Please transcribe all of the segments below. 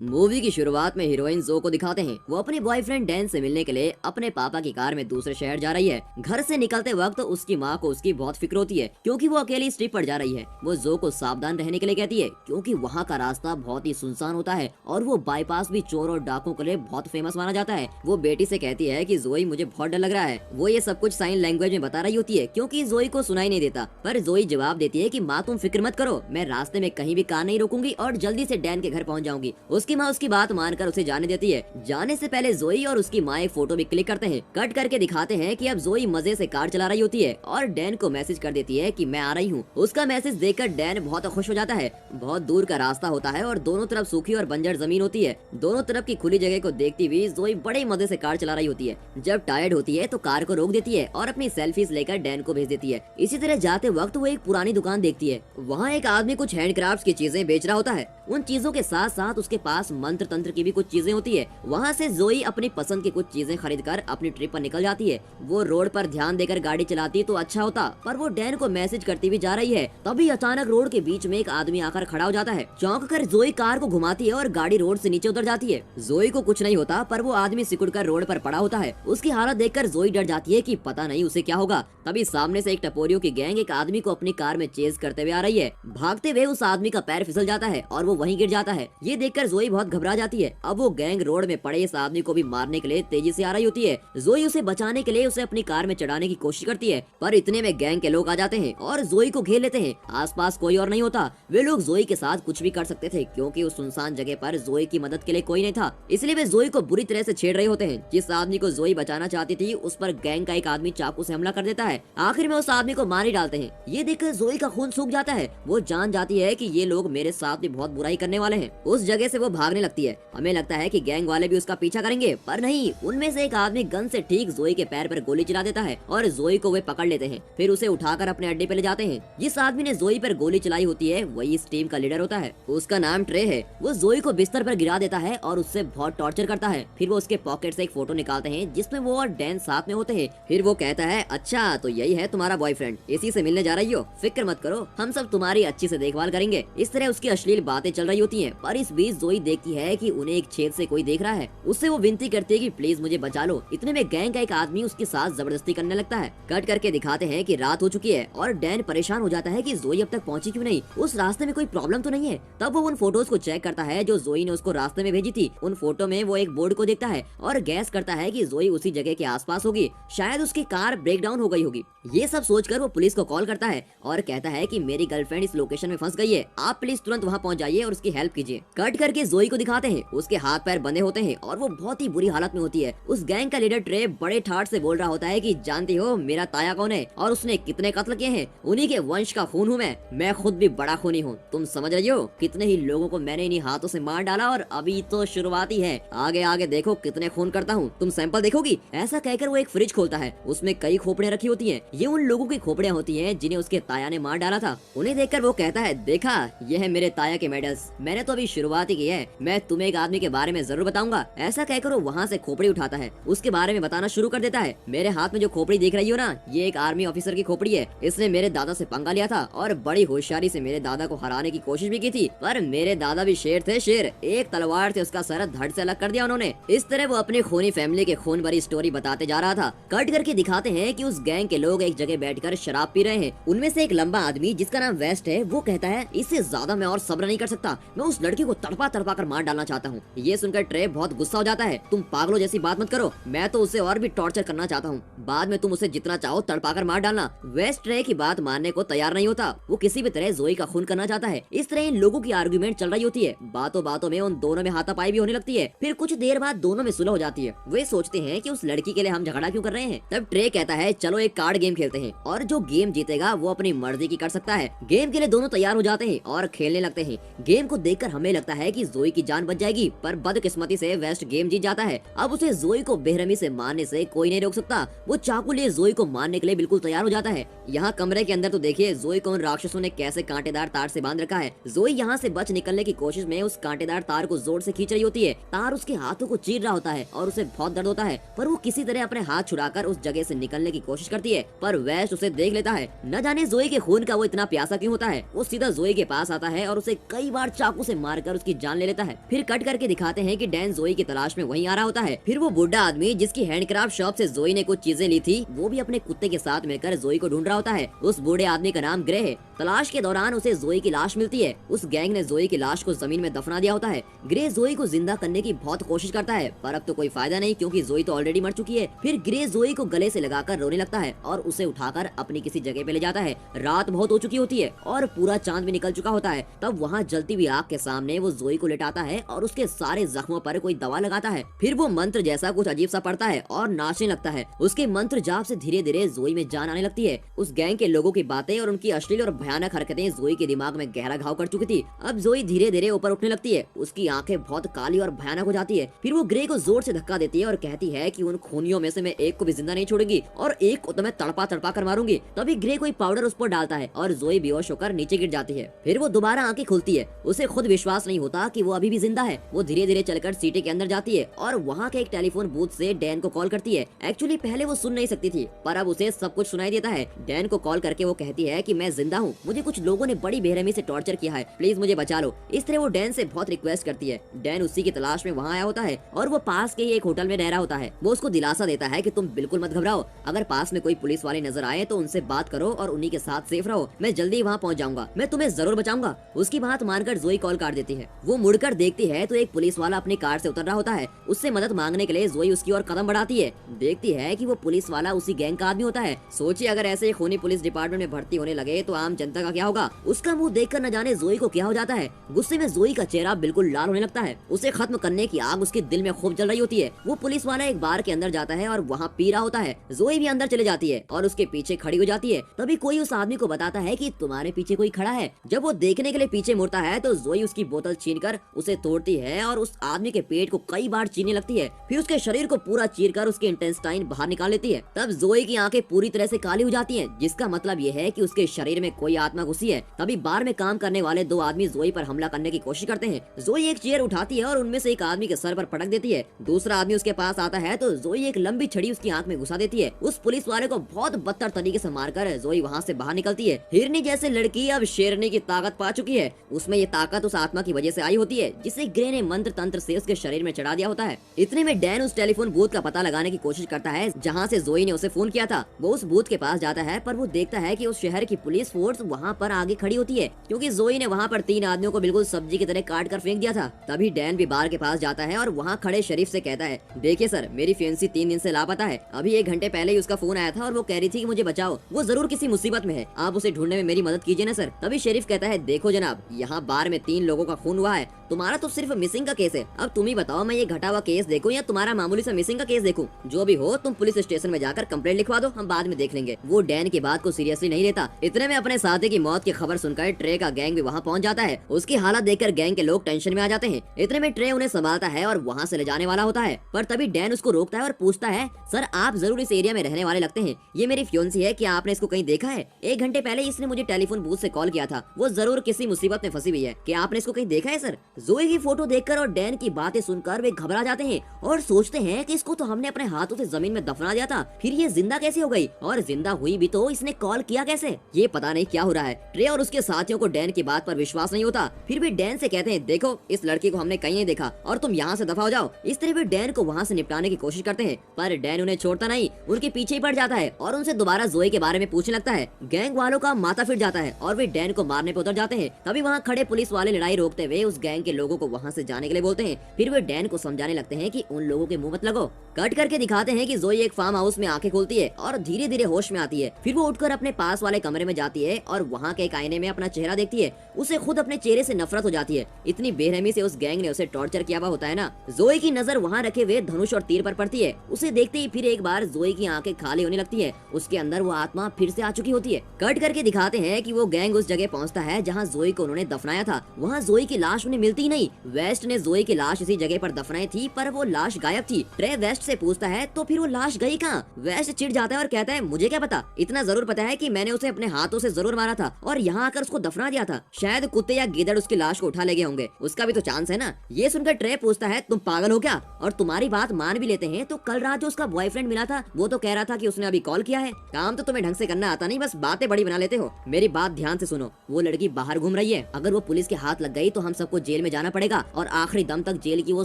Movie की शुरुआत में हीरोइन जो को दिखाते हैं। वो अपने बॉयफ्रेंड डैन से मिलने के लिए अपने पापा की कार में दूसरे शहर जा रही है। घर से निकलते वक्त उसकी माँ को उसकी बहुत फिक्र होती है क्योंकि वो अकेली इस ट्रिप पर जा रही है। वो जो को सावधान रहने के लिए कहती है क्योंकि वहाँ का रास्ता बहुत ही सुनसान होता है और वो बाईपास भी चोर और डाकुओं के लिए बहुत फेमस माना जाता है। वो बेटी से कहती है कि जोई मुझे बहुत डर लग रहा है। वो ये सब कुछ साइन लैंग्वेज में बता रही होती है क्योंकि जोई को सुनाई नहीं देता, पर जोई जवाब देती है कि माँ तुम फिक्र मत करो, मैं रास्ते में कहीं भी कार नहीं रोकूंगी और जल्दी से डैन के घर पहुँच जाऊंगी। उसकी माँ उसकी बात मानकर उसे जाने देती है। जाने से पहले जोई और उसकी माँ एक फोटो भी क्लिक करते हैं। कट करके दिखाते हैं कि अब जोई मजे से कार चला रही होती है और डैन को मैसेज कर देती है कि मैं आ रही हूँ। उसका मैसेज देखकर डैन बहुत खुश हो जाता है। बहुत दूर का रास्ता होता है और दोनों तरफ सूखी और बंजर जमीन होती है। दोनों तरफ की खुली जगह को देखती हुई जोई बड़े मजे से कार चला रही होती है। जब टायर्ड होती है तो कार को रोक देती है और अपनी सेल्फीज लेकर डैन को भेज देती है। इसी तरह जाते वक्त वो एक पुरानी दुकान देखती है। वहाँ एक आदमी कुछ हैंडक्राफ्ट की चीजें बेच रहा होता है। उन चीजों के साथ साथ उसके पास मंत्र तंत्र की भी कुछ चीजें होती है। वहाँ से जोई अपनी पसंद की कुछ चीजें खरीद कर अपनी ट्रिप पर निकल जाती है। वो रोड पर ध्यान देकर गाड़ी चलाती तो अच्छा होता, पर वो डैन को मैसेज करती भी जा रही है। तभी अचानक रोड के बीच में एक आदमी आकर खड़ा हो जाता है। चौंक कर जोई कार को घुमाती है और गाड़ी रोड से नीचे उतर जाती है। जोई को कुछ नहीं होता, पर वो आदमी सिकुड़ कर रोड पर पड़ा होता है। उसकी हालत देखकर जोई डर जाती है कि पता नहीं उसे क्या होगा। तभी सामने से एक टपोरियों की गैंग एक आदमी को अपनी कार में चेज करते हुए आ रही है। भागते हुए उस आदमी का पैर फिसल जाता है और वो वहीं गिर जाता है। ये देखकर जोई बहुत घबरा जाती है। अब वो गैंग रोड में पड़े इस आदमी को भी मारने के लिए तेजी से आ रही होती है। जोई उसे बचाने के लिए उसे अपनी कार में चढ़ाने की कोशिश करती है, पर इतने में गैंग के लोग आ जाते हैं और जोई को घेर लेते हैं। आसपास कोई और नहीं होता। वे लोग जोई के साथ कुछ भी कर सकते थे क्योंकि उस सुनसान जगह पर जोई की मदद के लिए कोई नहीं था, इसलिए वे जोई को बुरी तरह से छेड़ रहे होते हैं। जिस आदमी को जोई बचाना चाहती थी उस पर गैंग का एक आदमी चाकू से हमला कर देता है। आखिर में उस आदमी को मार ही डालते हैं। ये देखकर जोई का खून सूख जाता है। वो जान जाती है कि ये लोग मेरे साथ भी बहुत बुराई करने वाले हैं। उस जगह से वो भागने लगती है। हमें लगता है कि गैंग वाले भी उसका पीछा करेंगे, पर नहीं। उनमें से एक आदमी गन से ठीक जोई के पैर पर गोली चला देता है और जोई को वे पकड़ लेते हैं। फिर उसे उठाकर अपने अड्डे पे ले जाते हैं। जिस आदमी ने जोई पर गोली चलाई होती है वही इस टीम का लीडर होता है। उसका नाम ट्रे है। वो जोई को बिस्तर पर गिरा देता है और उससे बहुत टॉर्चर करता है। फिर वो उसके पॉकेट से एक फोटो निकालते हैं जिसमें वो और डैन साथ में होते हैं। फिर वो कहता है, अच्छा तो यही है तुम्हारा बॉयफ्रेंड, इसी से मिलने जा रही हो, फिक्र मत करो, हम सब तुम्हारी अच्छी से देखभाल करेंगे। इस तरह उसकी अश्लील बातें चल रही होती हैं, पर इस बीच जोई देखती है कि उन्हें एक छेद से कोई देख रहा है। उससे वो विनती करती है कि प्लीज मुझे बचा लो। इतने में गैंग का एक आदमी उसके साथ जबरदस्ती करने लगता है। कट करके दिखाते हैं कि रात हो चुकी है और डैन परेशान हो जाता है कि जोई अब तक पहुंची क्यों नहीं, उस रास्ते में कोई प्रॉब्लम तो नहीं है। तब वो उन फोटोज को चेक करता है जो जोई ने उसको रास्ते में भेजी थी। उन फोटो में वो एक बोर्ड को देखता है और गैस करता है कि जोई उसी जगह के आसपास होगी, शायद उसकी कार ब्रेक डाउन हो गई होगी। ये सब सोचकर वो पुलिस को कॉल करता है और कहता है कि मेरी गर्लफ्रेंड इस लोकेशन में फंस गई है, आप प्लीज तुरंत वहाँ पहुँच जाइए और उसकी हेल्प कीजिए। कट करके जोई को दिखाते हैं। उसके हाथ पैर बंधे होते हैं और वो बहुत ही बुरी हालत में होती है। उस गैंग का लीडर ट्रे बड़े ठाठ से बोल रहा होता है कि जानती हो मेरा ताया कौन है और उसने कितने कत्ल किए हैं, उन्हीं के वंश का खून हूँ मैं खुद भी बड़ा खूनी हूँ। तुम समझ रही हो कितने ही लोगों को मैंने इन्हीं हाथों से मार डाला और अभी तो शुरुआत ही है, आगे आगे देखो कितने खून करता हूँ, तुम सैंपल देखोगी। ऐसा कहकर वो एक फ्रिज खोलता है। उसमें कई खोपड़ियाँ रखी होती हैं। ये उन लोगों की खोपड़ियाँ होती हैं जिन्हें उसके ताया ने मार डाला था। उन्हें देखकर वो कहता है, देखा ये है मेरे ताया के मेडल्स, मैंने तो अभी शुरुआत ही की है, मैं तुम्हें एक आदमी के बारे में जरूर बताऊंगा। ऐसा कहकर वो वहाँ से खोपड़ी उठाता है, उसके बारे में बताना शुरू कर देता है। मेरे हाथ में जो खोपड़ी देख रही हो ना, ये एक आर्मी ऑफिसर की खोपड़ी है। इसने मेरे दादा से पंगा लिया था और बड़ी होशियारी से मेरे दादा को हराने की कोशिश भी की थी, पर मेरे दादा भी शेर थे, शेर। एक तलवार से उसका सर धड़ से अलग कर दिया उन्होंने। इस तरह वो अपनी खूनी फैमिली के खून भरी स्टोरी बताते जा रहा था। कट करके दिखाते हैं कि उस गैंग के लोग एक जगह बैठकर शराब पी रहे हैं। उनमें से एक लंबा आदमी जिसका नाम वेस्ट है, वो कहता है, इससे ज्यादा मैं और सब्र नहीं कर सकता, मैं उस लड़की को तड़पा तड़पा कर मार डालना चाहता हूँ। ये सुनकर ट्रे बहुत गुस्सा हो जाता है, तुम पागलों जैसी बात मत करो, मैं तो उसे और भी टॉर्चर करना चाहता हूँ, बाद में तुम उसे जितना चाहो तड़पा कर मार डालना। वेस्ट ट्रे की बात मानने को तैयार नहीं होता। वो किसी भी तरह जोई का खून करना चाहता है। इस तरह इन लोगों की आर्गुमेंट चल रही होती है। बातों बातों में उन दोनों में हाथापाई भी होने लगती है। फिर कुछ देर बाद दोनों में सुलह हो जाती है। वे सोचते हैं कि उस लड़की के लिए हम झगड़ा क्यों कर रहे हैं। तब ट्रे कहता है, चलो एक कार्ड गेम खेलते हैं और जो गेम जीतेगा वो अपनी मर्जी की कर सकता है। गेम के लिए दोनों तैयार हो जाते हैं और खेलने लगते हैं। गेम को देखकर हमें लगता है कि जोई की जान बच जाएगी, पर बदकिस्मती से वेस्ट गेम जीत जाता है। अब उसे जोई को बेरहमी से मारने से कोई नहीं रोक सकता। वो चाकू लिए जोई को मारने के लिए बिल्कुल तैयार हो जाता है। यहाँ कमरे के अंदर तो देखिए जोई को उन राक्षसों ने कैसे कांटेदार तार से बांध रखा है। जोई यहाँ से बच निकलने की कोशिश में उस कांटेदार तार को जोर से खींच रही होती है। तार उसके हाथों को चीर रहा होता है और उसे बहुत दर्द होता है, पर वो किसी तरह अपने हाथ छुड़ाकर उस जगह से निकलने की कोशिश करती है, पर वेस्ट उसे देख लेता है। न जाने जोई के खून का वो इतना प्यासा क्यों होता है। वो सीधा जोई के पास आता है और उसे कई बार चाकू से मारकर उसकी जान ले लेता लेता है। फिर कट करके दिखाते हैं कि डैन जोई की तलाश में वहीं आ रहा होता है। फिर वो बुढ़ा आदमी जिसकी हैंडक्राफ्ट शॉप से जोई ने कुछ चीजें ली थी, वो भी अपने कुत्ते के साथ मिलकर जोई को ढूंढ रहा होता है। उस बूढ़े आदमी का नाम ग्रे है। तलाश के दौरान उसे जोई की लाश मिलती है। उस गैंग ने जोई की लाश को जमीन में दफना दिया होता है। ग्रे जोई को जिंदा करने की बहुत कोशिश करता है, पर अब तो कोई फायदा नहीं क्योंकि जोई तो ऑलरेडी मर चुकी है। फिर ग्रे जोई को गले से लगाकर रोने लगता है और उसे उठाकर अपनी किसी जगह पे ले जाता है। रात बहुत हो चुकी होती है और पूरा चांद भी निकल चुका होता है। तब वहाँ जलती हुई आग के सामने वो जोई को लेटाता है और उसके सारे जख्मों पर कोई दवा लगाता है। फिर वो मंत्र जैसा कुछ अजीब सा पढ़ता है और नाचने लगता है। उसके मंत्र जाप से धीरे धीरे जोई में जान आने लगती है। उस गैंग के लोगों की बातें और उनकी अश्लील और भयानक हरकतें जोई के दिमाग में गहरा घाव कर चुकी थी। अब जोई धीरे धीरे ऊपर उठने लगती है। उसकी आंखें बहुत काली और भयानक हो जाती है। फिर वो ग्रे को जोर से धक्का देती है और कहती है कि उन खूनियों में से मैं एक को भी जिंदा नहीं छोड़ूंगी और एक को तो मैं तड़पा तड़पा कर मारूंगी। तभी ग्रे कोई पाउडर उस पर डालता है और जोई बेहोश होकर नीचे गिर जाती है। फिर वो दोबारा आंखें खुलती है। उसे खुद विश्वास नहीं होता कि वो अभी भी जिंदा है। वो धीरे धीरे चलकर सीटे के अंदर जाती है और वहाँ के एक टेलीफोन बूथ से डैन को कॉल करती है। एक्चुअली पहले वो सुन नहीं सकती थी, पर अब उसे सब कुछ सुनाई देता है। डैन को कॉल करके वो कहती है कि मैं जिंदा हूँ, मुझे कुछ लोगों ने बड़ी बेरहमी से टॉर्चर किया है, प्लीज मुझे बचा लो। इस तरह वो डैन से बहुत रिक्वेस्ट करती है। डैन उसी की तलाश में वहाँ आया होता है और वो पास के ही एक होटल में रह रहा होता है। वो उसको दिलासा देता है कि तुम बिल्कुल मत घबराओ, अगर पास में कोई पुलिस वाले नजर आए तो उनसे बात करो और उन्हीं के साथ सेफ रहो, मैं जल्दी वहाँ पहुँच जाऊंगा, मैं तुम्हें जरूर बचाऊंगा। उसकी बात मानकर जोई कॉल काट देती है। वो मुड़कर देखती है तो एक पुलिस वाला अपनी कार से उतर रहा होता है। उससे मदद मांगने के लिए जोई उसकी ओर कदम बढ़ाती है। देखती है कि वो पुलिस वाला उसी गैंग का आदमी होता है। सोचिए अगर ऐसे खूनी पुलिस डिपार्टमेंट में भर्ती होने लगे तो आम जनता का क्या होगा। उसका मुंह देखकर न जाने जोई को क्या हो जाता है। गुस्से में जोई का चेहरा बिल्कुल लाल होने लगता है। उसे खत्म करने की आग उसके दिल में खूब जल रही होती है। वो पुलिस वाला एक बार के अंदर जाता है और वहाँ पी रहा होता है। जोई भी अंदर चले जाती है और उसके पीछे खड़ी हो जाती है। तभी कोई उस आदमी को बताता है कि तुम्हारे पीछे कोई खड़ा है। जब वो देखने के लिए पीछे मुड़ता है तो जोई उसकी बोतल छीनकर उसे तोड़ती है और उस आदमी के पेट को कई बार चीरने लगती है। फिर उसके शरीर को पूरा चीरकर उसके इंटेस्टाइन बाहर निकाल लेती है। तब जोई की आंखें पूरी तरह से काली हो जाती हैं, जिसका मतलब ये है कि उसके शरीर में कोई आत्मा घुसी है। तभी बार में काम करने वाले दो आदमी जोई पर हमला करने की कोशिश करते हैं। जोई एक चेयर उठाती है और उनमें से एक आदमी के सर पर पटक देती है। दूसरा आदमी उसके पास आता है तो जोई एक लंबी छड़ी उसकी आंख में घुसा देती है। उस पुलिस वाले को बहुत बदतर तरीके से मारकर जोई वहाँ से बाहर निकलती है। हिरनी जैसे लड़की अब शेरनी की ताकत पा चुकी है। उसमें ये ताकत उस आत्मा की वजह से आई होती है जिसे ग्रे ने मंत्र तंत्र से उसके शरीर में चढ़ा दिया होता है। इतने में डैन उस टेलीफोन बूथ का पता लगाने की कोशिश करता है जहाँ से जोई ने उसे फोन किया था। वो उस बूथ के पास जाता है पर वो देखता है कि उस शहर की पुलिस फोर्स वहाँ पर आगे खड़ी होती है क्योंकि जोई ने वहाँ पर 3 आदमियों को बिल्कुल सब्जी की तरह काट कर फेंक दिया था। तभी डैन भी बार के पास जाता है और वहाँ खड़े शरीफ से कहता है, देखिए सर, मेरी फियांसी 3 दिन से लापता है। अभी 1 घंटे पहले ही उसका फोन आया था और वो कह रही थी कि मुझे बचाओ, वो जरूर किसी मुसीबत में है, आप उसे ढूंढने में मेरी मदद कीजिए ना सर। तभी शरीफ कहता है, देखो जनाब, यहाँ बार में 3 लोगों का खून हुआ है, तुम्हारा तो सिर्फ मिसिंग का केस है। अब तुम ही बताओ, मैं ये घटा हुआ केस देखूं या तुम्हारा मामूली सा मिसिंग का केस देखूं? जो भी हो, तुम पुलिस स्टेशन में जाकर कंप्लेंट लिखवा दो, हम बाद में देख लेंगे। वो डैन की बात को सीरियसली नहीं लेता। इतने में अपने साथी की मौत की खबर सुनकर ट्रे का गैंग भी वहाँ पहुँच जाता है। उसकी हालत देखकर गैंग के लोग टेंशन में आ जाते हैं। इतने में ट्रे उन्हें संभालता है और वहाँ से ले जाने वाला होता है, पर तभी डैन उसको रोकता है और पूछता है, सर आप जरूर इस एरिया में रहने वाले लगते हैं, ये मेरी फियांसी है, क्या आपने इसको कहीं देखा है? 1 घंटे पहले इसने मुझे टेलीफोन बूथ से कॉल किया था, वो जरूर किसी मुसीबत में फंसी हुई है, क्या आपने इसको कहीं देखा है सर? जोई की फोटो देखकर और डैन की बातें सुनकर वे घबरा जाते हैं और सोचते हैं कि इसको तो हमने अपने हाथों से जमीन में दफना दिया था, फिर ये जिंदा कैसे हो गई? और जिंदा हुई भी तो इसने कॉल किया कैसे? ये पता नहीं क्या हो रहा है। ट्रे और उसके साथियों को डैन की बात पर विश्वास नहीं होता, फिर भी डैन से कहते हैं, देखो इस लड़की को हमने कहीं नहीं देखा और तुम यहाँ से दफा हो जाओ। इस तरह वे डैन को वहाँ से निपटाने की कोशिश करते हैं, पर डैन उन्हें छोड़ता नहीं, उनके पीछे ही पड़ जाता है और उनसे दोबारा जोई के बारे में पूछने लगता है। गैंग वालों का माथा फिर जाता है और वे डैन को मारने पे उतर जाते हैं। तभी वहाँ खड़े पुलिस वाले लड़ाई रोकते हुए उस गैंग के लोगों को वहाँ से जाने के लिए बोलते हैं। फिर वे डैन को समझाने लगते हैं कि उन लोगों के मुंह मत लगो। कट करके दिखाते हैं कि जोई एक फार्म हाउस में आंखें खोलती है और धीरे धीरे होश में आती है। फिर वो उठकर अपने पास वाले कमरे में जाती है और वहाँ के एक आईने में अपना चेहरा देखती है। उसे खुद अपने चेहरे से नफरत हो जाती है, इतनी बेरहमी से उस गैंग ने उसे टॉर्चर किया हुआ होता है ना। जोई की नजर वहाँ रखे हुए धनुष और तीर पर पड़ती है। उसे देखते ही फिर एक बार जोई की आंखें खाली होने लगती है। उसके अंदर वो आत्मा फिर से आ चुकी होती है। कट करके दिखाते हैं कि वो गैंग उस जगह पहुँचता है जहाँ जोई को उन्होंने दफनाया था। वहाँ जोई की लाश उन्हें मिलती ही नहीं। वेस्ट ने जोई की लाश इसी जगह पर दफनाई थी, पर वो लाश गायब थी। ट्रे वेस्ट से पूछता है, तो फिर वो लाश गई कहाँ? वेस्ट चिढ़ जाता है और कहता है, मुझे क्या पता, इतना जरूर पता है कि मैंने उसे अपने हाथों से जरूर मारा था और यहाँ आकर उसको दफना दिया था। शायद कुत्ते या गिदड़ उसकी लाश को उठा ले गए होंगे, उसका भी तो चांस है ना। ये सुनकर ट्रे पूछता है, तुम पागल हो क्या? और तुम्हारी बात मान भी लेते हैं तो कल रात जो उसका बॉयफ्रेंड मिला था वो तो कह रहा था कि उसने अभी कॉल किया है। काम तो तुम्हें ढंग से करना आता नहीं, बस बातें बड़ी बना लेते हो। मेरी बात ध्यान से सुनो, वो लड़की बाहर घूम रही है, अगर वो पुलिस के हाथ लग गई तो हम सबको जेल में जाना पड़ेगा और आखिरी दम तक जेल की वो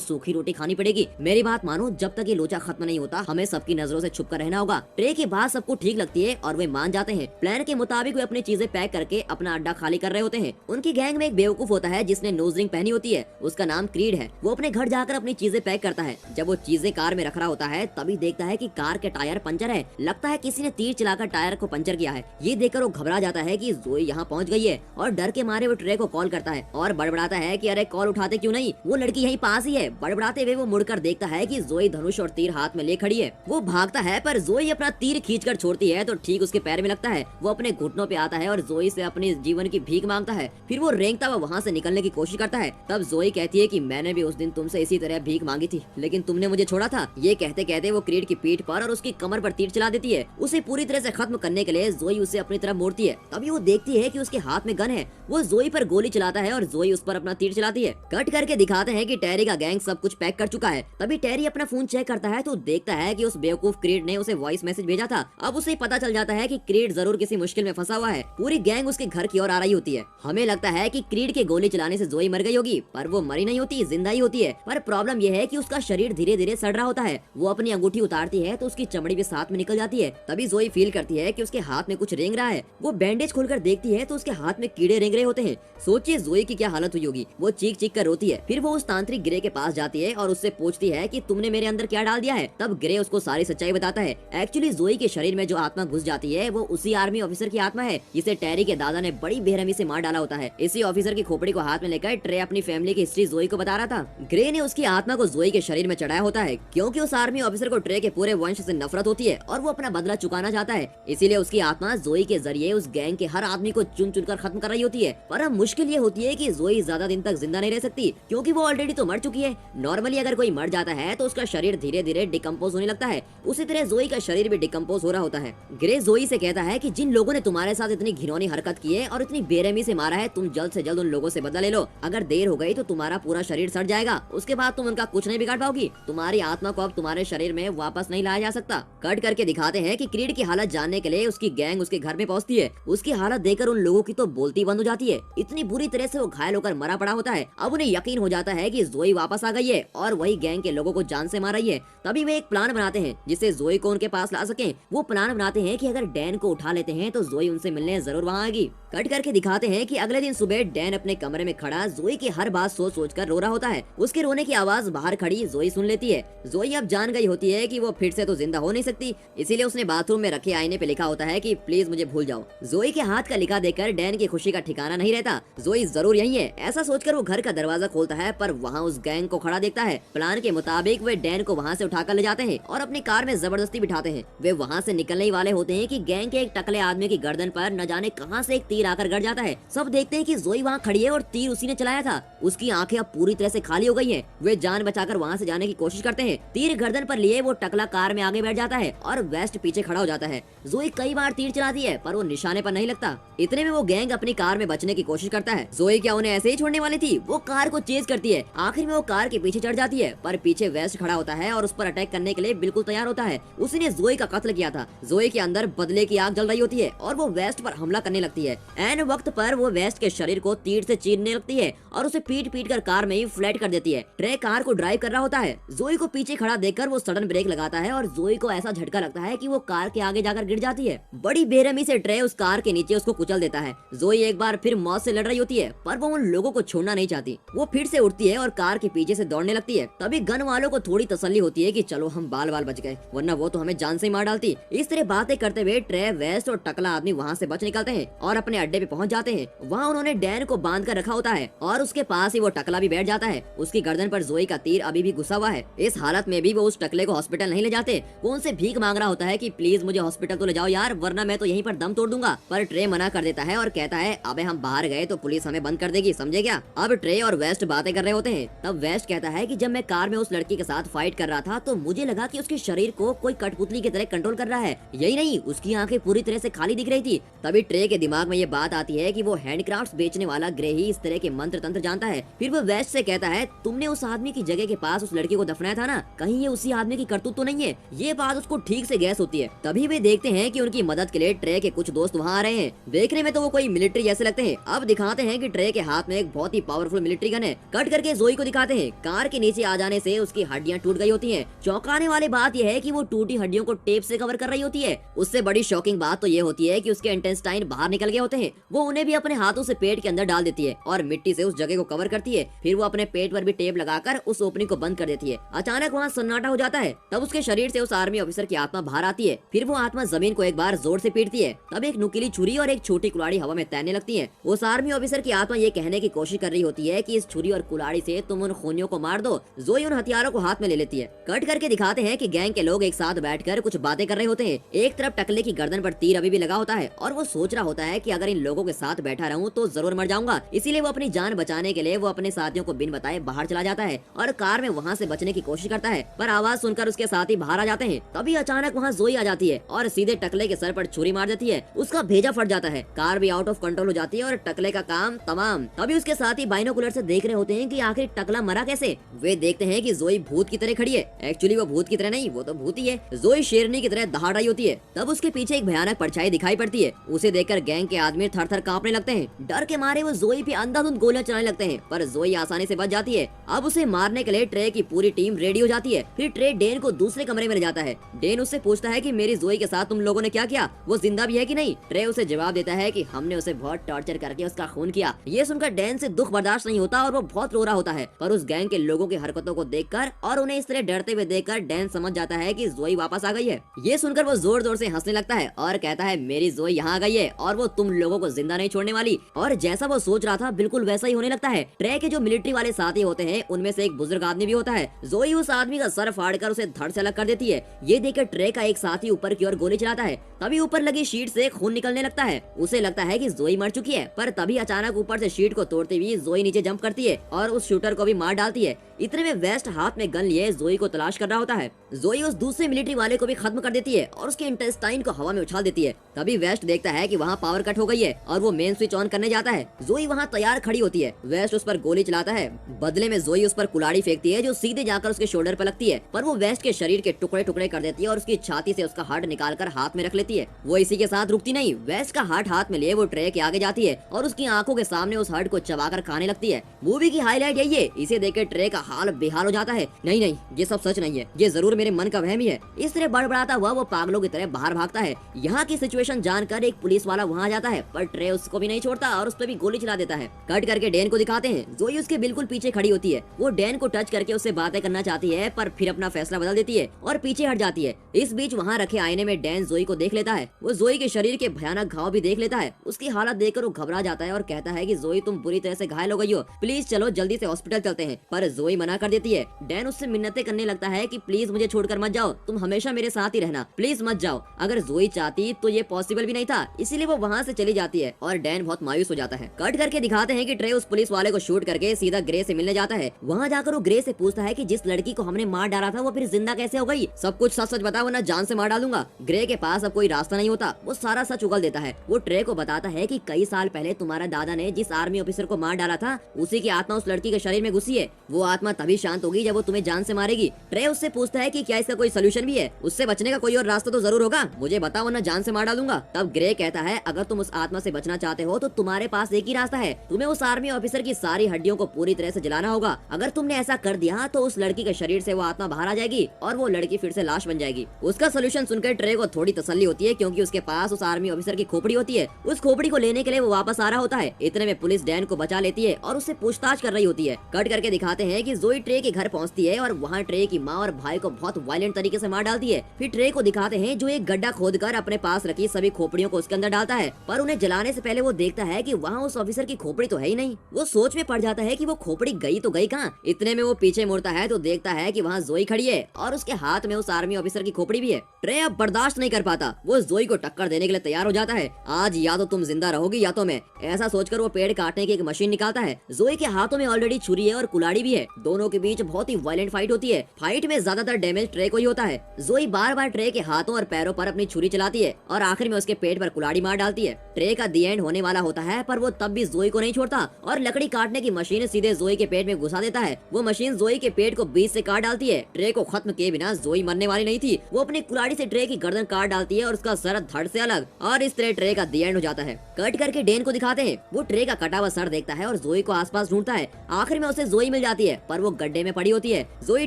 सूखी रोटी खानी पड़ेगी। मेरी बात मानो, जब तक ये लोचा खत्म नहीं होता हमें सबकी नजरों से छुप कर रहना होगा। ट्रे की बात सबको ठीक लगती है और वे मान जाते हैं। प्लान के मुताबिक वे अपनी चीजें पैक करके अपना अड्डा खाली कर रहे होते हैं। उनकी गैंग में एक बेवकूफ होता है जिसने नोज रिंग पहनी होती है। उसका नाम क्रीड है। वो अपने घर जाकर अपनी चीजें पैक करता है। जब वो चीजें कार में रख रहा होता है तभी देखता है कि कार के टायर पंचर है। लगता है किसी ने तीर चलाकर टायर को पंचर किया है। ये देखकर वो घबरा जाता है कि जोई यहाँ पहुँच गई है और डर के मारे वो ट्रे को कॉल करता है और बड़बड़ाता है कि अरे कॉल उठाते क्यों नहीं, वो लड़की यहीं पास ही है। बड़बड़ाते हुए वो मुड़कर देखता है कि जोई धनुष और तीर हाथ में ले खड़ी है। वो भागता है पर जोई अपना तीर खींचकर छोड़ती है तो ठीक उसके पैर में लगता है। वो अपने घुटनों पे आता है और जोई से अपने जीवन की भीख मांगता है। फिर वो रेंगता हुआ वहाँ से निकलने की कोशिश करता है। तब जोई कहती है कि मैंने भी उस दिन तुमसे इसी तरह भीख मांगी थी लेकिन तुमने मुझे छोड़ा था। ये कहते कहते वो क्रीड की पीठ पर और उसकी कमर पर तीर चला देती है। उसे पूरी तरह से खत्म करने के लिए जोई उसे अपनी तरफ मोड़ती है। तभी वो देखती है कि उसके हाथ में गन है। वो जोई पर गोली चलाता है और जोई उस पर अपना तीर चलाती है। कट करके दिखाते हैं कि टेरी का गैंग सब कुछ पैक कर चुका है। तभी टेरी अपना फोन चेक करता है तो देखता है कि उस बेवकूफ क्रीड ने उसे वॉइस मैसेज भेजा था। अब उसे पता चल जाता है कि क्रीड जरूर किसी मुश्किल में फंसा हुआ है। पूरी गैंग उसके घर की ओर आ रही होती है। हमें लगता है कि क्रीड के गोली चलाने से जोई मर गई होगी पर वो मरी नहीं होती, जिंदा ही होती है। पर प्रॉब्लम यह है कि उसका शरीर धीरे धीरे सड़ रहा होता है। वो अपनी अंगूठी उतारती है तो उसकी चमड़ी भी साथ में निकल जाती है। तभी जोई फील करती है कि उसके हाथ में कुछ रेंग रहा है। वो बैंडेज खोलकर देखती है तो उसके हाथ में कीड़े रेंग रहे होते हैं। सोचिए जोई की क्या हालत हुई होगी। वो चीख चीख कर रोती है। फिर वो उस तांत्रिक ग्रे के पास जाती है और उससे पूछती है कि तुमने मेरे अंदर क्या डाल दिया है। तब ग्रे उसको सारी सच्चाई बताता है। एक्चुअली जोई के शरीर में जो आत्मा घुस जाती है वो उसी आर्मी ऑफिसर की आत्मा है जिसे टेरी के दादा ने बड़ी बेरहमी से मार डाला होता है। इसी ऑफिसर की खोपड़ी को हाथ में लेकर ट्रे अपनी फैमिली की हिस्ट्री जोई को बता रहा था। ग्रे ने उसकी आत्मा को जोई के शरीर में चढ़ाया होता है क्योंकि उस आर्मी ऑफिसर को ट्रे के पूरे वंश से नफरत होती है और वो अपना बदला चुकाना चाहता है। इसीलिए उसकी आत्मा जोई के जरिए उस गैंग के हर आदमी को चुन चुन कर खत्म कर रही होती है। पर अब मुश्किल ये होती है कि जोई ज्यादा दिन तक जिंदा नहीं रह सकती क्योंकि वो ऑलरेडी तो मर चुकी है। नॉर्मली अगर कोई मर जाता है तो उसका शरीर धीरे धीरे डिकम्पोज होने लगता है। उसी तरह जोई का शरीर भी डिकम्पोज हो रहा होता है। ग्रे जोई से कहता है कि जिन लोगों ने तुम्हारे साथ इतनी घिनौनी हरकत की है और इतनी बेरहमी से मारा है, तुम जल्द से जल्द उन लोगों से बदला ले लो। अगर देर हो गई तो तुम्हारा पूरा शरीर सड़ जाएगा। उसके बाद तुम उनका कुछ नहीं बिगाड़ पाओगी। तुम्हारी आत्मा को अब तुम्हारे शरीर में वापस नहीं लाया जा सकता। कट करके दिखाते हैं कि क्रीड की हालत जानने के लिए उसकी गैंग उसके घर में पहुंचती है। उसकी हालत देखकर उन लोगों की तो बोलती बंद हो जाती है। इतनी बुरी तरह से वो घायल होकर मरा पड़ा होता है। अब उन्हें यकीन हो जाता है कि जोई वापस आ गई है और वही गैंग के लोगों को जान से मार रही है। तभी वे एक प्लान बनाते हैं जिससे जोई को उनके पास ला सकें। वो प्लान बनाते हैं कि अगर डैन को उठा लेते हैं तो जोई उनसे मिलने जरूर वहाँ आएगी। कट करके दिखाते हैं कि अगले दिन सुबह डैन अपने कमरे में खड़ा जोई की हर बात सोच सोच कर रो रहा होता है। उसके रोने की आवाज बाहर खड़ी जोई सुन लेती है। जोई अब जान गई होती है कि वो फिर से तो जिंदा हो नहीं सकती, इसीलिए उसने बाथरूम में रखे आईने पे लिखा होता है कि प्लीज मुझे भूल जाओ। जोई के हाथ का लिखा देखकर डैन की खुशी का ठिकाना नहीं रहता। जोई जरूर यही है ऐसा सोचकर वो घर का दरवाजा खोलता है पर वहाँ उस गैंग को खड़ा देखता है। प्लान के मुताबिक वे डैन को वहाँ से उठाकर ले जाते हैं और अपनी कार में जबरदस्ती बिठाते हैं। वे वहाँ से निकलने ही वाले होते हैं कि गैंग के एक टकले आदमी की गर्दन पर न जाने कहां से एक तीर आकर गड़ जाता है। सब देखते हैं कि जोई वहाँ खड़ी है और तीर उसी ने चलाया था। उसकी आंखें अब पूरी तरह से खाली हो गई हैं। वे जान बचाकर वहाँ से जाने की कोशिश करते हैं। तीर गर्दन पर लिए वो टकला कार में आगे बैठ जाता है और वेस्ट पीछे खड़ा हो जाता है। जोई कई बार तीर चलाती है पर वो निशाने पर नहीं लगता। इतने में वो गैंग अपनी कार में बचने की कोशिश करता है। जोई क्या उन्हें ऐसे ही छोड़ने वाली थी? वो कार को चेज करती है। आखिर में वो कार के पीछे चढ़ जाती है पर पीछे वेस्ट खड़ा होता है और उस पर अटैक करने के लिए बिल्कुल तैयार होता है। उसी ने जोई का कत्ल किया था। जोई के अंदर बदले की आग जल रही होती है और वो वेस्ट पर हमला करने लगती है। ऐन वक्त पर वो वेस्ट के शरीर को तीर से चीरने लगती है और उसे पीट पीट कर कार में ही फ्लैट कर देती है। ट्रे कार को ड्राइव कर रहा होता है। जोई को पीछे खड़ा देखकर वो सडन ब्रेक लगाता है और जोई को ऐसा झटका लगता है कि वो कार के आगे जाकर गिर जाती है। बड़ी बेरहमी से ट्रे उस कार के नीचे उसको कुचल देता है। जोई एक बार फिर मौत से लड़ रही होती है पर वो उन लोगों को छोड़ना नहीं चाहती। वो फिर से उठती है और कार के पीछे से दौड़ने लगती है। तभी गन वालों को थोड़ी तसल्ली होती है कि चलो हम बाल बाल बच गए, वरना वो तो हमें जान से ही मार डालती। इस तरह बातें करते हुए ट्रे, वेस्ट और टकला आदमी वहाँ से बच निकलते हैं और अपने अड्डे पे पहुँच जाते हैं। वहाँ उन्होंने डैन को बांध कर रखा होता है और उसके पास ही वो टकला भी बैठ जाता है। उसकी गर्दन पर जोई का तीर अभी भी घुसा हुआ है। इस हालत में भी वो उस टकले को हॉस्पिटल नहीं ले जाते। वो उनसे भीख मांग रहा होता है कि प्लीज मुझे हॉस्पिटल तो ले जाओ यार, वरना मैं तो यहीं पर दम तोड़ दूंगा। पर ट्रे मना कर देता है और कहता है अबे हम बाहर गए तो पुलिस हमें बंद कर देगी, समझे क्या? अब ट्रे और वेस्ट बातें कर रहे होते हैं। तब वेस्ट कहता है कि जब मैं कार में उस लड़की के साथ फाइट कर रहा था तो मुझे लगा कि उसके शरीर को कोई कठपुतली की तरह कंट्रोल कर रहा है। यही नहीं, उसकी आंखें पूरी तरह से खाली दिख रही थी। तभी ट्रे के दिमाग में ये बात आती है कि वो हैंडक्राफ्ट्स बेचने वाला ग्रे ही इस तरह के मंत्र तंत्र जानता है। फिर वो वेस्ट से कहता है तुमने उस आदमी की जगह के पास उस लड़की को दफनाया था ना, कहीं ये उसी आदमी की करतूत तो नहीं है? ये बात उसको ठीक से गैस होती है। तभी वे देखते हैं कि उनकी मदद के लिए ट्रे के कुछ दोस्त वहाँ आ रहे हैं। देखने में तो वो कोई मिलिट्री जैसे लगते हैं। अब दिखाते हैं कि ट्रे के हाथ में एक बहुत ही पावरफुल पावरफुल मिलिट्री गन है। कट करके जोई को दिखाते हैं, कार के नीचे आ जाने से उसकी हड्डियां टूट गई होती हैं। चौंकाने वाली बात यह है कि वो टूटी हड्डियों को टेप से कवर कर रही होती है। उससे बड़ी शॉकिंग बात तो ये होती है कि उसके इंटेस्टाइन बाहर निकल गए होते हैं। वो उन्हें भी अपने हाथों से पेट के अंदर डाल देती है और मिट्टी से उस जगह को कवर करती है। फिर वो अपने पेट पर भी टेप लगाकर उस ओपनिंग को बंद कर देती है। अचानक वहाँ सन्नाटा हो जाता है। तब उसके शरीर से उस आर्मी ऑफिसर की आत्मा बाहर आती है। फिर वो आत्मा जमीन को एक बार जोर से पीटती है। तब एक नुकीली छुरी और एक छोटी कुल्हाड़ी हवा में तैरने लगती है। उस आर्मी ऑफिसर की आत्मा ये कहने की कोशिश कर रही होती है कि इस छुरी और कुल्हाड़ी से तुम उन खूनियों को मार दो। जोई उन हथियारों को हाथ में ले लेती है। कट करके दिखाते हैं कि गैंग के लोग एक साथ बैठकर कुछ बातें कर रहे होते हैं। एक तरफ टकले की गर्दन पर तीर अभी भी लगा होता है और वो सोच रहा होता है कि अगर इन लोगों के साथ बैठा रहूं तो जरूर मर जाऊंगा। इसीलिए वो अपनी जान बचाने के लिए वो अपने साथियों को बिन बताए बाहर चला जाता है और कार में वहाँ से बचने की कोशिश करता है, पर आवाज सुनकर उसके साथी बाहर आ जाते हैं। तभी अचानक वहाँ जोई आ जाती है और सीधे टकले के सर पर छुरी मार देती है। उसका भेजा फट जाता है, कार भी आउट ऑफ कंट्रोल हो जाती है और टकले का काम तमाम। तभी उसके साथी बाइनोकुलर से देख रहे होते हैं कि आखिर टकला मरा कैसे। वे देखते हैं कि जोई भूत की तरह खड़ी है। एक्चुअली वो भूत की तरह नहीं, वो तो भूत ही है। जोई शेरनी की तरह दहाड़ रही होती है। तब उसके पीछे एक भयानक परछाई दिखाई पड़ती है। उसे देखकर गैंग के आदमी थर थर कांपने लगते हैं। डर के मारे वो जोई पे अंधाधुंध गोलियां चलाने लगते हैं, पर जोई आसानी से बच जाती है। अब उसे मारने के लिए ट्रे की पूरी टीम रेडी हो जाती है। फिर ट्रे डेन को दूसरे कमरे में ले जाता है। डेन उससे पूछता है कि मेरी जोई के साथ तुम लोगों ने क्या किया, वो जिंदा भी है कि नहीं। ट्रे उसे जवाब देता है कि हमने उसे बहुत टॉर्चर करके उसका खून किया। ये सुनकर डेन से दुख बर्दाश्त नहीं होता और वो बहुत रो रहा होता है। पर उस गैंग के लोगों की हरकतों को देखकर और उन्हें इस तरह डरते हुए देखकर डेन समझ जाता है कि जोई वापस आ गई है। ये सुनकर वो जोर जोर से हंसने लगता है और कहता है मेरी जोई यहाँ आ गई है और वो तुम लोगों को जिंदा नहीं छोड़ने वाली। और जैसा वो सोच रहा था बिल्कुल वैसा ही होने लगता है। ट्रे के जो मिलिट्री वाले साथी होते हैं उनमें से एक बुजुर्ग आदमी भी होता है। जोई उस आदमी का सर फाड़कर उसे धड़ से अलग कर देती है। ये देखकर ट्रे का एक साथी ऊपर की ओर गोली चलाता है। तभी ऊपर लगी शीट से खून निकलने लगता है। उसे लगता है कि जोई मर चुकी है, पर तभी अचानक ऊपर से शीट को तोड़ते हुए जोई नीचे जंप करती है और उस शूटर को भी मार डालती है। इतने में वेस्ट हाथ में गन लिए जोई को तलाश कर रहा होता है। जोई उस दूसरे मिलिट्री वाले को भी खत्म कर देती है और उसके इंटेस्टाइन को हवा में उछाल देती है। तभी वेस्ट देखता है कि वहाँ पावर कट हो गई है और वो मेन स्विच ऑन करने जाता है। जोई वहाँ तैयार खड़ी होती है। वेस्ट उस पर गोली चलाता है। बदले में जोई उस पर कुल्हाड़ी फेंकती है जो सीधे जाकर उसके शोल्डर पर लगती है, पर वो वेस्ट के शरीर के टुकड़े टुकड़े कर देती है और उसकी छाती से उसका हार्ट निकालकर हाथ में रख लेती है। वो इसी के साथ रुकती नहीं, वेस्ट का हार्ट हाथ में लिए वो ट्रे के आगे जाती है और उसकी आंखों के सामने उस हार्ट को चबाकर खाने लगती है। मूवी की हाईलाइट यही है। इसे देखकर ट्रे का हाल बेहाल हो जाता है। नहीं नहीं, ये सब सच नहीं है, ये जरूर मेरे मन का वहम ही है। इस तरह बड़बड़ाता हुआ वो पागलों की तरह बाहर भागता है। यहाँ की सिचुएशन जानकर एक पुलिस वाला वहाँ आ जाता है, पर ट्रे उसको भी नहीं छोड़ता और उस पर भी गोली चला देता है। कट करके डैन को दिखाते हैं। जोई उसके बिल्कुल पीछे खड़ी होती है। वो डैन को टच करके उससे बातें करना चाहती है, पर फिर अपना फैसला बदल देती है और पीछे हट जाती है। इस बीच वहाँ रखे आईने में डैन जोई को देख लेता है। वो जोई के शरीर के भयानक घाव भी देख लेता है। उसकी हालत देखकर वो घबरा जाता है और कहता है कि जोई तुम बुरी तरह से घायल हो गई हो, प्लीज चलो जल्दी से हॉस्पिटल चलते हैं। पर जोई मना कर देती है। डैन उससे मिन्नतें करने लगता है कि प्लीज मुझे छोड़कर मत जाओ, तुम हमेशा मेरे साथ ही रहना, प्लीज मत जाओ। अगर जोई चाहती तो ये पॉसिबल भी नहीं था, इसीलिए वो वहाँ से चली जाती है और डैन बहुत मायूस हो जाता है। कट करके दिखाते हैं कि ट्रे उस पुलिस वाले को शूट करके सीधा ग्रे से मिलने जाता है। वहाँ जाकर वो ग्रे से पूछता है कि जिस लड़की को हमने मार डाला था वो फिर जिंदा कैसे हो गई, सब कुछ सच सच बताओ वरना जान से मार डालूंगा। ग्रे के पास अब कोई रास्ता नहीं होता, वो सारा सच उगल देता है। वो ट्रे को बताता है कि कई साल पहले तुम्हारा दादा ने जिस आर्मी ऑफिसर को मार डाला था उसी की आत्मा उस लड़की के शरीर में घुसी है। वो आत्मा तभी शांत होगी जब वो तुम्हें जान से मारेगी। ट्रे उससे पूछता है कि क्या इसका कोई सोल्यूशन भी है, उससे बचने का कोई और रास्ता तो जरूर होगा, मुझे बताओ वरना जान से मार डालूंगा। तब ग्रे कहता है अगर तुम उस आत्मा से बचना चाहते हो तो तुम्हारे पास एक ही रास्ता है, तुम्हें उस आर्मी ऑफिसर की सारी हड्डियों को पूरी तरह से जलाना होगा। अगर तुमने ऐसा कर दिया तो उस लड़की के शरीर से वो आत्मा बाहर आ जाएगी और वो लड़की फिर से लाश बन जाएगी। उसका सोल्यूशन सुनकर ट्रे को थोड़ी तसल्ली होती है क्योंकि उसके पास उस आर्मी ऑफिसर की खोपड़ी होती है। उस खोपड़ी को लेने के लिए वो वापस आ रहा होता है। इतने में पुलिस डैन को बचा लेती है और उससे पूछताछ कर रही होती है। कट करके दिखाते हैं कि जोई ट्रे के घर पहुंचती है और वहाँ ट्रे की माँ और भाई को बहुत वायलेंट तरीके से मार डालती है। फिर ट्रे को दिखाते हैं जो एक गड्ढा खोदकर अपने पास रखी सभी खोपड़ियों को उसके अंदर डालता है, पर उन्हें जलाने से पहले वो देखता है कि वहाँ उस ऑफिसर की खोपड़ी तो है ही नहीं। वो सोच में पड़ जाता है कि वो खोपड़ी गई तो गई कहाँ। इतने में वो पीछे मुड़ता है तो देखता है कि वहाँ जोई खड़ी है और उसके हाथ में उस आर्मी ऑफिसर की खोपड़ी भी है। ट्रे अब बर्दाश्त नहीं कर पाता, वो जोई को टक्कर देने के लिए तैयार हो जाता है। आज या तो तुम जिंदा रहोगी या तो मैं, ऐसा सोचकर वो पेड़ काटने की एक मशीन निकालता है। जोई के हाथों में ऑलरेडी छुरी है और कुल्हाड़ी भी है, दोनों के बीच बहुत ही वायलेंट फाइट होती है। फाइट में ज्यादातर डैमेज ट्रे को ही होता है। जोई बार बार ट्रे के हाथों और पैरों पर अपनी छुरी चलाती है और आखिर में उसके पेट पर कुल्हाड़ी मार डालती है। ट्रे का दी एंड होने वाला होता है, पर वो तब भी जोई को नहीं छोड़ता और लकड़ी काटने की मशीन सीधे जोई के पेट में घुसा देता है। वो मशीन जोई के पेट को बीच से काट डालती है। ट्रे को खत्म किए बिना जोई मरने वाली नहीं थी। वो अपनी कुल्हाड़ी से ट्रे की गर्दन काट डालती है और उसका सर धड़ से अलग, और इस तरह ट्रे का दी एंड हो जाता है। कट करके डेन को दिखाते हैं। वो ट्रे का कटा हुआ सर देखता है और जोई को आसपास ढूंढता है। आखिर में उसे जोई मिल जाती है, पर वो गड्ढे में पड़ी होती है। जोई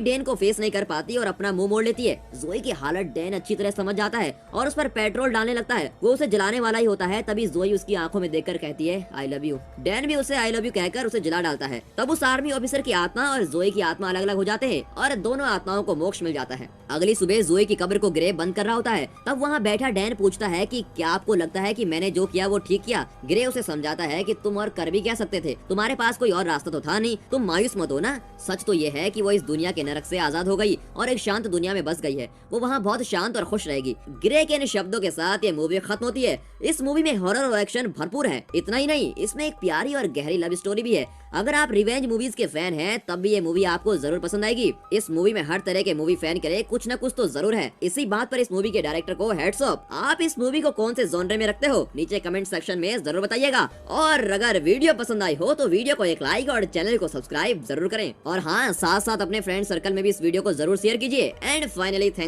डेन को फेस नहीं कर पाती और अपना मुंह मोड़ लेती है। जोई की हालत डेन अच्छी तरह समझ जाता है और उस पर पेट्रोल डालने लगता है। वो उसे जलाने वाला ही होता है, तभी जोई उसकी आंखों में देखकर कहती है आई लव यू। डेन भी उसे आई लव यू कहकर उसे जला डालता है। तब उस आर्मी ऑफिसर की आत्मा और जोई की आत्मा अलग अलग हो जाते हैं और दोनों आत्माओं को मोक्ष मिल जाता है। अगली सुबह जोई की कब्र को ग्रे बंद कर रहा होता है। तब वहाँ बैठा डैन पूछता है कि क्या आपको लगता है कि मैंने जो किया वो ठीक किया। ग्रे उसे समझाता है कि तुम और कर भी क्या सकते थे, तुम्हारे पास कोई और रास्ता तो था नहीं, तुम मायूस मत हो ना। सच तो ये है कि वो इस दुनिया के नरक से आजाद हो गई और एक शांत दुनिया में बस गई है। वो वहाँ बहुत शांत और खुश रहेगी। ग्रे के इन शब्दों के साथ ये मूवी खत्म होती है। इस मूवी में हॉरर और एक्शन भरपूर है। इतना ही नहीं, इसमें एक प्यारी और गहरी लव स्टोरी भी है। अगर आप रिवेंज मूवीज के फैन हैं तब भी ये मूवी आपको जरूर पसंद आएगी। इस मूवी में हर तरह के मूवी फैन के लिए कुछ न कुछ तो जरूर है। इसी बात पर इस मूवी के डायरेक्टर को हेड्स ऑफ। आप इस मूवी को कौन से जॉनर में रखते हो, नीचे कमेंट सेक्शन में जरूर बताइएगा। और अगर वीडियो पसंद आई हो तो वीडियो को एक लाइक और चैनल को सब्सक्राइब जरूर करें। और हाँ, साथ साथ अपने फ्रेंड सर्कल में भी इस वीडियो को जरूर शेयर कीजिए। And finally thank